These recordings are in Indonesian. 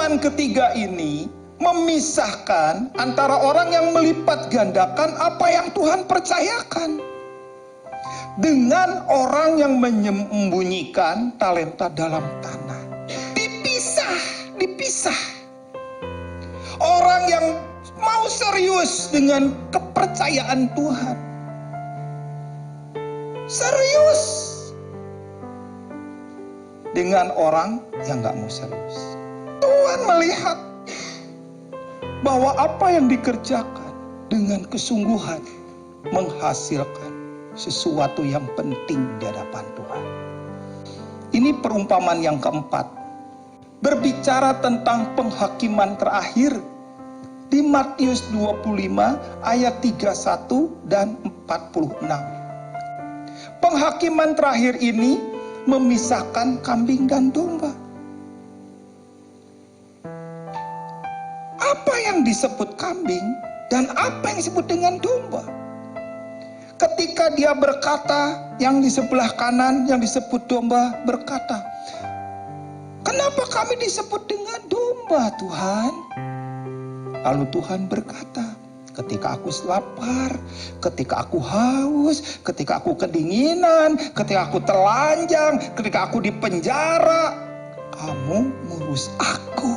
perumpamaan ketiga ini memisahkan antara orang yang melipat gandakan apa yang Tuhan percayakan dengan orang yang menyembunyikan talenta dalam tanah. Dipisah. Orang yang mau serius dengan kepercayaan Tuhan, serius, dengan orang yang gak mau serius. Tuhan melihat bahwa apa yang dikerjakan dengan kesungguhan menghasilkan sesuatu yang penting di hadapan Tuhan. Ini perumpamaan yang keempat, berbicara tentang penghakiman terakhir di Matius 25 ayat 31 dan 46. Penghakiman terakhir ini memisahkan kambing dan domba. Apa yang disebut kambing dan apa yang disebut dengan domba? Ketika dia berkata, yang di sebelah kanan yang disebut domba berkata, "Kenapa kami disebut dengan domba, Tuhan?" Lalu Tuhan berkata, "Ketika aku lapar, ketika aku haus, ketika aku kedinginan, ketika aku telanjang, ketika aku di penjara, kamu ngurus aku."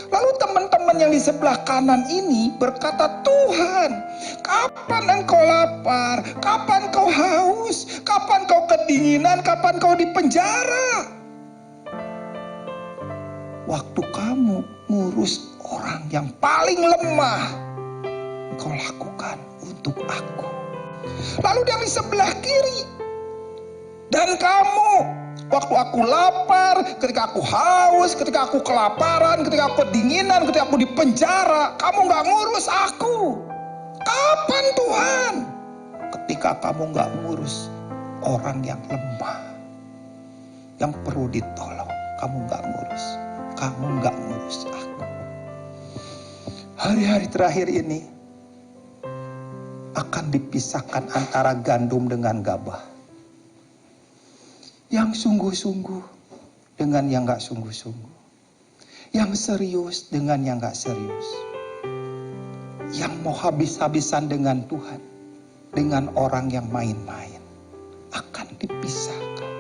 Lalu teman-teman yang di sebelah kanan ini berkata, "Tuhan, kapan engkau lapar? Kapan kau haus? Kapan kau kedinginan? Kapan kau di penjara? Waktu kamu ngurus orang yang paling lemah, engkau lakukan untuk aku." Lalu yang di sebelah kiri, "Dan kamu, waktu aku lapar, ketika aku haus, ketika aku kelaparan, ketika aku kedinginan, ketika aku di penjara, kamu gak ngurus aku. Kapan Tuhan?" Ketika kamu gak ngurus orang yang lemah, yang perlu ditolong, kamu gak ngurus. Kamu gak ngurus aku. Hari-hari terakhir ini akan dipisahkan antara gandum dengan gabah. Yang sungguh-sungguh dengan yang gak sungguh-sungguh. Yang serius dengan yang gak serius. Yang mau habis-habisan dengan Tuhan, dengan orang yang main-main, akan dipisahkan.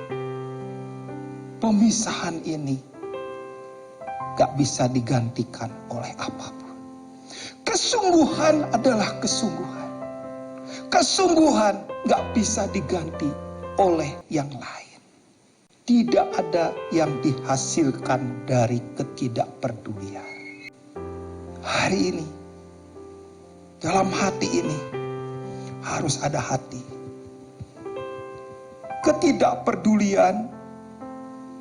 Pemisahan ini gak bisa digantikan oleh apapun. Kesungguhan adalah kesungguhan. Kesungguhan gak bisa diganti oleh yang lain. Tidak ada yang dihasilkan dari ketidakpedulian. Hari ini, dalam hati ini, harus ada hati. Ketidakpedulian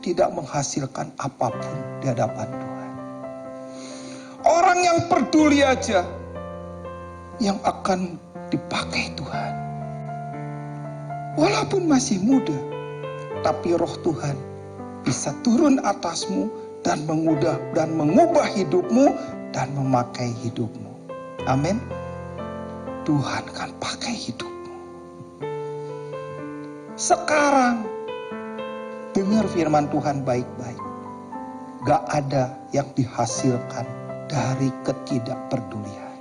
tidak menghasilkan apapun di hadapan Tuhan. Orang yang peduli aja yang akan dipakai Tuhan. Walaupun masih muda, tapi roh Tuhan bisa turun atasmu dan mengubah hidupmu dan memakai hidupmu. Amin. Tuhan akan pakai hidupmu. Sekarang dengar firman Tuhan baik-baik. Gak ada yang dihasilkan dari ketidakpedulian.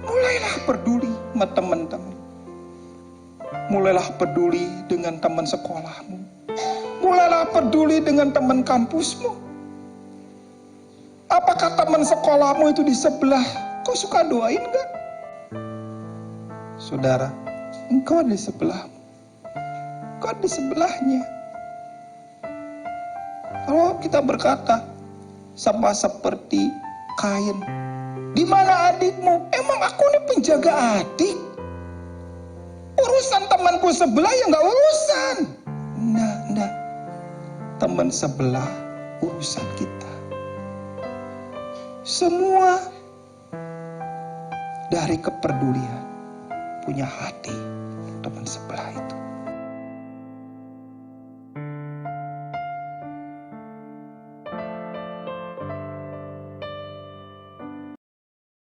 Mulailah peduli sama teman-teman. Mulailah peduli dengan teman sekolahmu. Mulailah peduli dengan teman kampusmu. Apakah teman sekolahmu itu di sebelah? Kau suka doain gak? Saudara, engkau di sebelahmu. Engkau di sebelahnya. Kalau kita berkata, sama seperti Kain, "Di mana adikmu?" Emang aku ini penjaga adik? Urusan temanku sebelah ya gak urusan. Enggak. Teman sebelah urusan kita. Semua dari kepedulian punya hati teman sebelah itu.